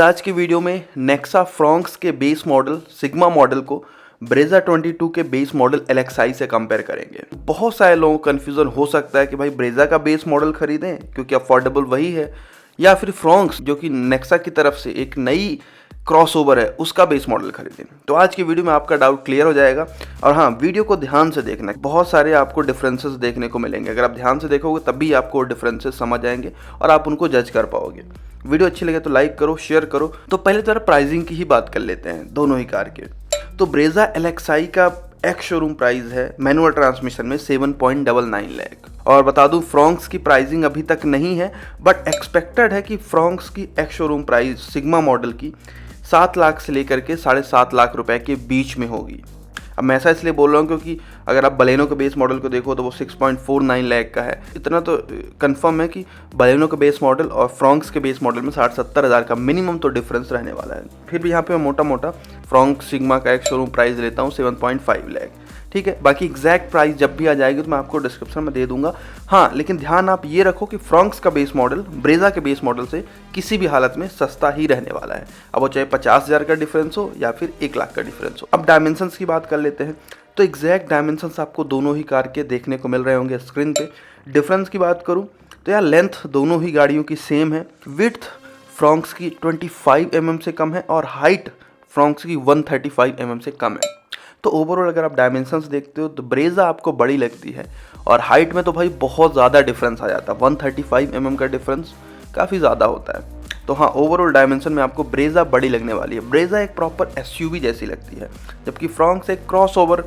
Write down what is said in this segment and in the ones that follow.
आज की वीडियो में नेक्सा फ्रॉन्क्स के बेस मॉडल सिग्मा मॉडल को ब्रेजा 22 के बेस मॉडल LXi से कंपेयर करेंगे। बहुत सारे लोगों को कन्फ्यूजन हो सकता है कि भाई ब्रेजा का बेस मॉडल खरीदें क्योंकि अफोर्डेबल वही है, या फिर फ्रॉन्क्स जो कि नेक्सा की तरफ से एक नई क्रॉसओवर है उसका बेस मॉडल खरीदें। तो आज की वीडियो में आपका डाउट क्लियर हो जाएगा। और हाँ, वीडियो को ध्यान से देखना, बहुत सारे आपको डिफरेंसेस देखने को मिलेंगे। अगर आप ध्यान से देखोगे तभी आपको डिफरेंसेस समझ आएंगे और आप उनको जज कर पाओगे। वीडियो अच्छी लगे तो लाइक करो, शेयर करो। तो पहले तो प्राइसिंग की ही बात कर लेते हैं दोनों ही कार के। तो ब्रेजा LXi का एक्स शोरूम प्राइस है मैनुअल ट्रांसमिशन में 7.99 लाख। और बता दूं, फ्रॉन्क्स की प्राइसिंग अभी तक नहीं है, बट एक्सपेक्टेड है कि फ्रॉन्क्स की ex showroom price sigma model की 7 लाख से लेकर के 7.5 लाख रुपए के बीच में होगी। अब मैं ऐसा इसलिए बोल रहा हूँ क्योंकि अगर आप बलेनो के बेस मॉडल को देखो तो वो 6.49 लाख का है। इतना तो कंफर्म है कि बलेनो के बेस मॉडल और फ्रॉन्क्स के बेस मॉडल में 60-70 हज़ार का मिनिमम तो डिफरेंस रहने वाला है। फिर भी यहाँ पे मैं मोटा मोटा फ्रॉन्क्स सिग्मा का एक शोरूम प्राइस लेता हूँ 7.5 लाख। ठीक है, बाकी एग्जैक्ट प्राइस जब भी आ जाएगी तो मैं आपको डिस्क्रिप्शन में दे दूंगा। हाँ, लेकिन ध्यान आप ये रखो कि फ्रॉन्क्स का बेस मॉडल ब्रेजा के बेस मॉडल से किसी भी हालत में सस्ता ही रहने वाला है, अब वो चाहे 50,000 का डिफरेंस हो या फिर 1 लाख का डिफरेंस हो। अब डायमेंशंस की बात कर लेते हैं। तो एग्जैक्ट डायमेंशंस आपको दोनों ही कार के देखने को मिल रहे होंगे स्क्रीन पे। डिफरेंस की बात करूँ तो यार लेंथ दोनों ही गाड़ियों की सेम है। विड्थ फ्रॉन्क्स की 25 mm से कम है और हाइट फ्रॉन्क्स की 135 mm से कम है। तो ओवरऑल अगर आप डायमेंशंस देखते हो तो ब्रेजा आपको बड़ी लगती है, और हाइट में तो भाई बहुत ज़्यादा डिफरेंस आ जाता है। 135 mm का डिफरेंस काफ़ी ज़्यादा होता है। तो हाँ, ओवरऑल डायमेंशन में आपको ब्रेजा बड़ी लगने वाली है। ब्रेजा एक प्रॉपर SUV जैसी लगती है, जबकि फ्रॉन्क्स एक क्रॉसओवर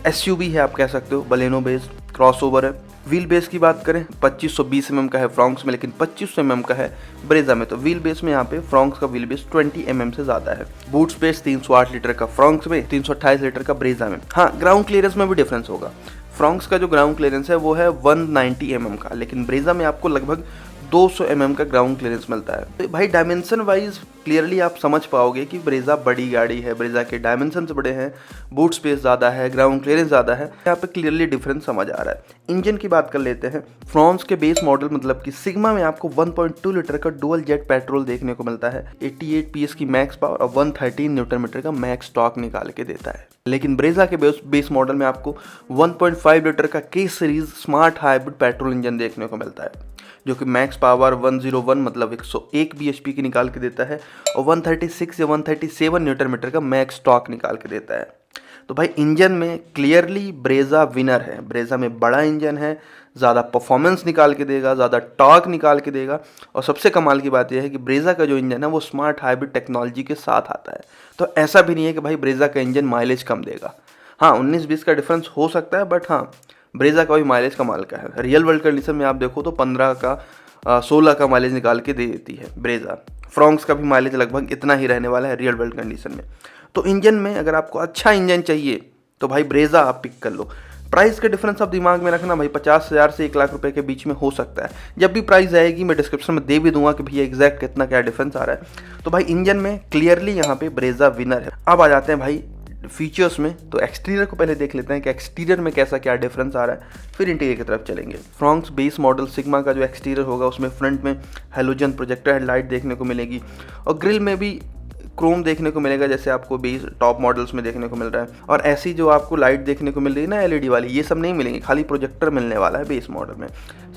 SUV है, आप कह सकते हो बलेनो बेस्ड क्रॉसओवर है। व्हील बेस की बात करें 2520 mm का है फ्रॉन्क्स में, लेकिन 2500 mm का है ब्रेजा में। तो व्हील बेस में यहाँ पे फ्रॉन्क्स का व्हील बेस 20 mm से ज़्यादा है। बूट स्पेस 308 लीटर का फ्रॉन्क्स में, 328 लीटर का ब्रेजा में। हाँ, ग्राउंड क्लियरेंस में भी डिफरेंस होगा। फ्रॉन्क्स का जो ग्राउंड क्लियरेंस है वो है 190 mm का, लेकिन ब्रेजा में आपको लगभग 200 mm का ग्राउंड क्लियरेंस मिलता है। तो भाई डायमेंशन वाइज क्लियरली आप समझ पाओगे कि ब्रेजा बड़ी गाड़ी है, ब्रेजा के डायमेंशन बड़े हैं, बूट स्पेस ज़्यादा है, ग्राउंड क्लियरेंस ज़्यादा है। यहाँ पे क्लियरली डिफरेंस समझ आ रहा है। इंजन की बात कर लेते हैं। फ्रॉन्क्स के बेस मॉडल मतलब कि सिग्मा में आपको 1.2 लीटर का डुअल जेट पेट्रोल देखने को मिलता है। 88 PS की मैक्स पावर और 113 न्यूटन मीटर का मैक्स टॉर्क निकाल के देता है। लेकिन ब्रेजा के बेस मॉडल में आपको 1.5 लीटर का K series smart hybrid petrol engine देखने को मिलता है, जो कि मैक्स पावर 101 मतलब 101 bhp की निकाल के देता है और 136 या 137 न्यूटन मीटर का मैक्स टॉर्क निकाल के देता है। तो भाई इंजन में क्लियरली ब्रेजा विनर है। ब्रेजा में बड़ा इंजन है, ज़्यादा परफॉर्मेंस निकाल के देगा, ज़्यादा टॉर्क निकाल के देगा, और सबसे कमाल की बात यह है कि ब्रेजा का जो इंजन है वो स्मार्ट हाइब्रिड टेक्नोलॉजी के साथ आता है। तो ऐसा भी नहीं है कि भाई ब्रेजा का इंजन माइलेज कम देगा। हाँ, 19-20 का डिफरेंस हो सकता है, बट हाँ, ब्रेजा का भी माइलेज कमाल का है। रियल वर्ल्ड कंडीशन में आप देखो तो 15 का 16 का माइलेज निकाल के दे देती है ब्रेजा। फ्रॉन्क्स का भी माइलेज लगभग इतना ही रहने वाला है रियल वर्ल्ड कंडीशन में। तो इंजन में अगर आपको अच्छा इंजन चाहिए तो भाई ब्रेजा आप पिक कर लो। प्राइस का डिफरेंस आप दिमाग में रखना भाई, 50,000 से 1 लाख रुपए के बीच में हो सकता है। जब भी प्राइस आएगी मैं डिस्क्रिप्शन में दे भी दूंगा कि भैया एग्जैक्ट कितना क्या डिफरेंस आ रहा है। तो भाई इंजन में क्लियरली यहाँ पे ब्रेजा विनर है। अब आ जाते हैं भाई फीचर्स में। तो एक्सटीरियर को पहले देख लेते हैं कि एक्सटीरियर में कैसा क्या डिफरेंस आ रहा है, फिर इंटीरियर की तरफ चलेंगे। फ्रॉन्क्स बेस मॉडल सिग्मा का जो एक्सटीरियर होगा उसमें फ्रंट में हेलोजन प्रोजेक्टर हेडलाइट देखने को मिलेगी, और ग्रिल में भी क्रोम देखने को मिलेगा जैसे आपको बेस टॉप मॉडल्स में देखने को मिल रहा है। और ऐसी जो आपको लाइट देखने को मिल रही है ना LED वाली, ये सब नहीं मिलेंगी, खाली प्रोजेक्टर मिलने वाला है बेस मॉडल में।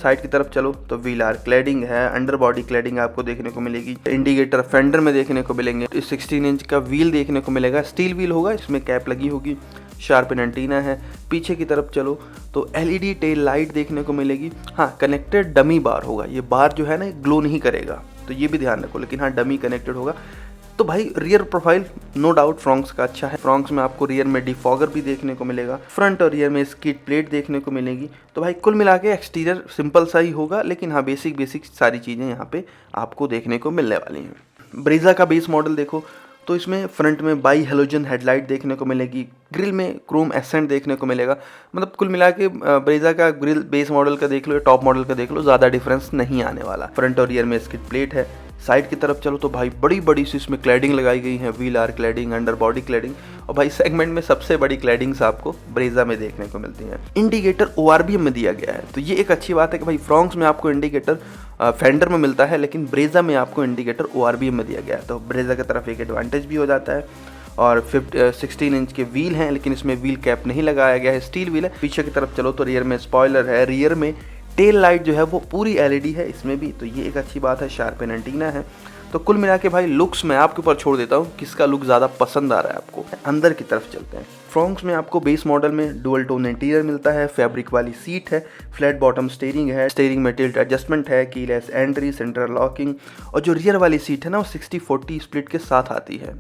साइड की तरफ चलो तो व्हील आर क्लैडिंग है, अंडर बॉडी क्लैडिंग आपको देखने को मिलेगी। इंडिकेटर फेंडर में देखने को मिलेंगे। 16 इंच का व्हील देखने को मिलेगा, स्टील व्हील होगा, इसमें कैप लगी होगी, शार्पन एंटीना है। पीछे की तरफ चलो तो LED टेल लाइट देखने को मिलेगी। हाँ, कनेक्टेड डमी बार होगा, ये बार जो है ना ग्लो नहीं करेगा, तो ये भी ध्यान रखो, लेकिन हाँ डमी कनेक्टेड होगा। तो भाई rear profile no doubt Fronx का अच्छा है। फ्रॉन्क्स में आपको रियर में डिफॉगर भी देखने को मिलेगा, फ्रंट और रियर में स्किड प्लेट देखने को मिलेगी। तो भाई कुल मिला के एक्सटीरियर सिंपल सा ही होगा, लेकिन हाँ बेसिक सारी चीज़ें यहाँ पे आपको देखने को मिलने वाली हैं। ब्रेजा का बेस मॉडल देखो तो इसमें फ्रंट में बाई हेलोजन हेडलाइट देखने को मिलेगी, ग्रिल में क्रोम एसेंट देखने को मिलेगा। मतलब कुल मिला के ब्रेजा का ग्रिल बेस मॉडल का देख लो या टॉप मॉडल का देख लो, ज़्यादा डिफरेंस नहीं आने वाला। फ्रंट और रियर में स्किड प्लेट है, साइड की तरफ चलो तो भाई बड़ी बड़ी सी इसमें क्लैडिंग लगाई गई है, wheel arch cladding, under body cladding, और भाई सेगमेंट में सबसे बड़ी क्लैडिंग्स आपको ब्रेजा में देखने को मिलती हैं। इंडिकेटर ORBM में दिया गया है, तो ये एक अच्छी बात है कि भाई फ्रॉन्क्स में आपको इंडिकेटर फेंडर में मिलता है, लेकिन ब्रेजा में आपको इंडिकेटर ORBM में दिया गया है, तो ब्रेजा की तरफ एक एडवांटेज भी हो जाता है। और 16 इंच के व्हील हैं, लेकिन इसमें व्हील कैप नहीं लगाया गया है, स्टील व्हील है। पीछे की तरफ चलो तो रियर में स्पॉइलर है, रियर में टेल लाइट जो है वो पूरी LED है इसमें भी, तो ये एक अच्छी बात है। शार्पन एंटीना है। तो कुल मिला के भाई लुक्स मैं आपके ऊपर छोड़ देता हूँ, किसका लुक ज़्यादा पसंद आ रहा है आपको। अंदर की तरफ चलते हैं। फ्रॉन्क्स में आपको बेस मॉडल में डुअल टोन इंटीरियर मिलता है, फैब्रिक वाली सीट है, फ्लैट बॉटम स्टीयरिंग है, स्टीयरिंग में टिल्ट एडजस्टमेंट है, कीलेस एंट्री, सेंट्रल लॉकिंग, और जो रियर वाली सीट है ना वो 60-40 स्प्लिट के साथ आती है।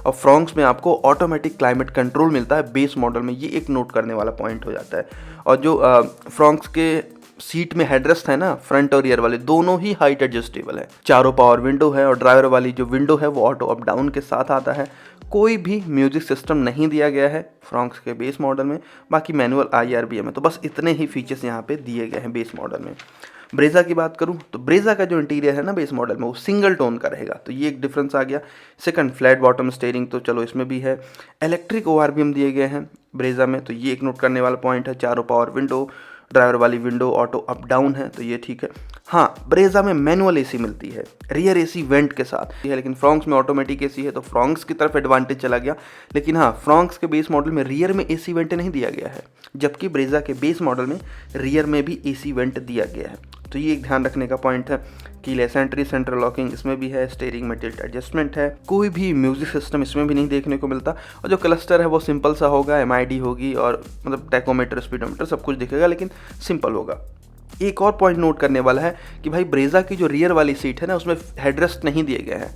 और फ्रॉन्क्स में आपको ऑटोमेटिक क्लाइमेट कंट्रोल मिलता है बेस मॉडल में, ये एक नोट करने वाला पॉइंट हो जाता है। और जो फ्रॉन्क्स के सीट में हेडरेस्ट है ना, फ्रंट और रियर वाले दोनों ही हाइट एडजस्टेबल है। चारों पावर विंडो है, और ड्राइवर वाली जो विंडो है वो ऑटो अप डाउन के साथ आता है। कोई भी म्यूजिक सिस्टम नहीं दिया गया है फ्रॉन्क्स के बेस मॉडल में, बाकी मैनुअल IRBM है। तो बस इतने ही फीचर्स यहाँ पे दिए गए हैं बेस मॉडल में। ब्रेजा की बात करूं तो ब्रेजा का जो इंटीरियर है ना बेस मॉडल में वो सिंगल टोन का रहेगा, तो ये एक डिफरेंस आ गया। सेकंड, फ्लैट बॉटम स्टीयरिंग तो चलो इसमें भी है। इलेक्ट्रिक ORBM दिए गए हैं ब्रेजा में, तो ये एक नोट करने वाला पॉइंट है। चारों पावर विंडो, ड्राइवर वाली विंडो ऑटो अप डाउन है, तो ये ठीक है। हाँ, ब्रेजा में मैनुअल AC मिलती है, रियर AC वेंट के साथ है, लेकिन फ्रॉन्क्स में ऑटोमेटिक AC है, तो फ्रॉन्क्स की तरफ एडवांटेज चला गया। लेकिन हाँ, फ्रॉन्क्स के बेस मॉडल में रियर में AC वेंट नहीं दिया गया है, जबकि ब्रेजा के बेस मॉडल में रियर में भी AC वेंट दिया गया है, तो ये एक ध्यान रखने का पॉइंट है। कीलेस एंट्री, सेंट्रल लॉकिंग इसमें भी है, स्टीयरिंग में टिल्ट एडजस्टमेंट है, कोई भी म्यूजिक सिस्टम इसमें भी नहीं देखने को मिलता। और जो क्लस्टर है वो सिंपल सा होगा, MID होगी, और मतलब टैकोमीटर, स्पीडोमीटर सब कुछ दिखेगा, लेकिन सिंपल होगा। एक और पॉइंट नोट करने वाला है कि भाई ब्रेजा की जो रियर वाली सीट है ना उसमें हेडरेस्ट नहीं दिए गए हैं,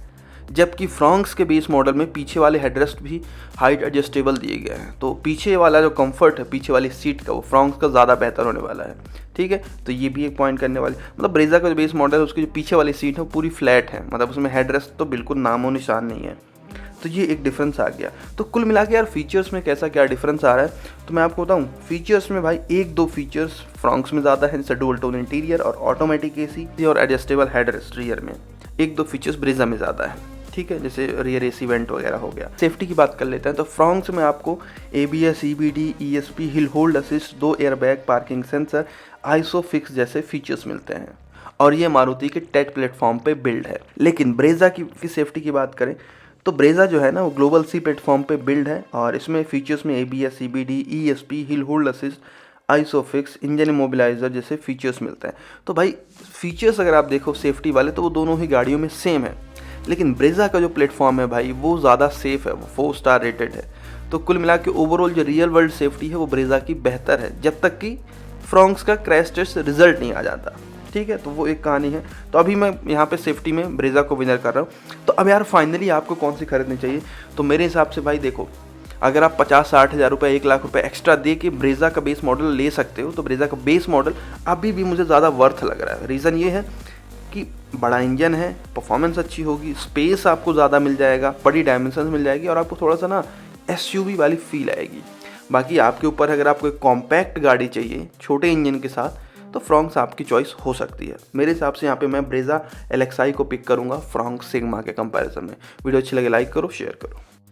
जबकि फ्रॉन्क्स के बेस मॉडल में पीछे वाले हेडरेस्ट भी हाइट एडजस्टेबल दिए गए हैं। तो पीछे वाला जो कंफर्ट है पीछे वाली सीट का वो फ्रॉन्क्स का ज़्यादा बेहतर होने वाला है, ठीक है। तो ये भी एक पॉइंट करने वाली, मतलब ब्रेजा का जो बेस मॉडल है उसकी जो पीछे वाली सीट है वो पूरी फ्लैट है, मतलब उसमें हेडरेस्ट तो बिल्कुल नामो निशान नहीं है, तो ये एक डिफरेंस आ गया। तो कुल मिला के यार फीचर्स में कैसा क्या डिफरेंस आ रहा है, तो मैं आपको बताऊं फीचर्स में भाई 1-2 फीचर्स फ्रॉन्क्स में ज़्यादा है, जैसे डुअल टोन इंटीरियर और ऑटोमेटिक AC और एडजस्टेबल हेडरेस्ट रियर में। 1-2 फीचर्स ब्रेजा में ज़्यादा है, ठीक है, जैसे रियर AC वेंट वगैरह हो गया। सेफ्टी की बात कर लेते हैं तो फ्रॉन्क्स में आपको ABS, EBD, ESP, hill hold assist, 2 airbag, parking sensor, isofix जैसे फीचर्स मिलते हैं, और ये मारुति के टेट प्लेटफॉर्म पे बिल्ड है। लेकिन ब्रेजा की सेफ्टी की बात करें तो ब्रेजा जो है ना वो ग्लोबल C प्लेटफॉर्म पे बिल्ड है, और इसमें फीचर्स में ABS, EBD, ESP, hill hold assist, isofix, engine immobiliser जैसे फीचर्स मिलते हैं। तो भाई फीचर्स अगर आप देखो सेफ्टी वाले तो वो दोनों ही गाड़ियों में सेम है, लेकिन ब्रेजा का जो प्लेटफॉर्म है भाई वो ज़्यादा सेफ है, वो 4 स्टार रेटेड है। तो कुल मिला के ओवरऑल जो रियल वर्ल्ड सेफ्टी है वो ब्रेजा की बेहतर है, जब तक कि फ्रॉन्क्स का क्रैश टेस्ट रिजल्ट नहीं आ जाता, ठीक है। तो वो एक कहानी है। तो अभी मैं यहाँ पे सेफ्टी में ब्रेजा को विनर कर रहा हूँ। तो अब यार फाइनली आपको कौन सी खरीदनी चाहिए, तो मेरे हिसाब से भाई देखो, अगर आप 50-60 हज़ार रुपये, 1 लाख रुपये एक्स्ट्रा दे के ब्रेजा का बेस मॉडल ले सकते हो, तो ब्रेजा का बेस मॉडल अभी भी मुझे ज़्यादा वर्थ लग रहा है। रीज़न ये है कि बड़ा इंजन है, परफॉर्मेंस अच्छी होगी, स्पेस आपको ज़्यादा मिल जाएगा, बड़ी डायमेंशन मिल जाएगी, और आपको थोड़ा सा ना SUV वाली फील आएगी। बाकी आपके ऊपर अगर आपको एक कॉम्पैक्ट गाड़ी चाहिए छोटे इंजन के साथ, तो फ्रॉन्क्स आपकी चॉइस हो सकती है। मेरे हिसाब से यहाँ पे मैं ब्रेजा LXi को पिक करूँगा फ्रॉन्क्स सिग्मा के कंपैरिजन में। वीडियो अच्छी लगे लाइक करो, शेयर करो।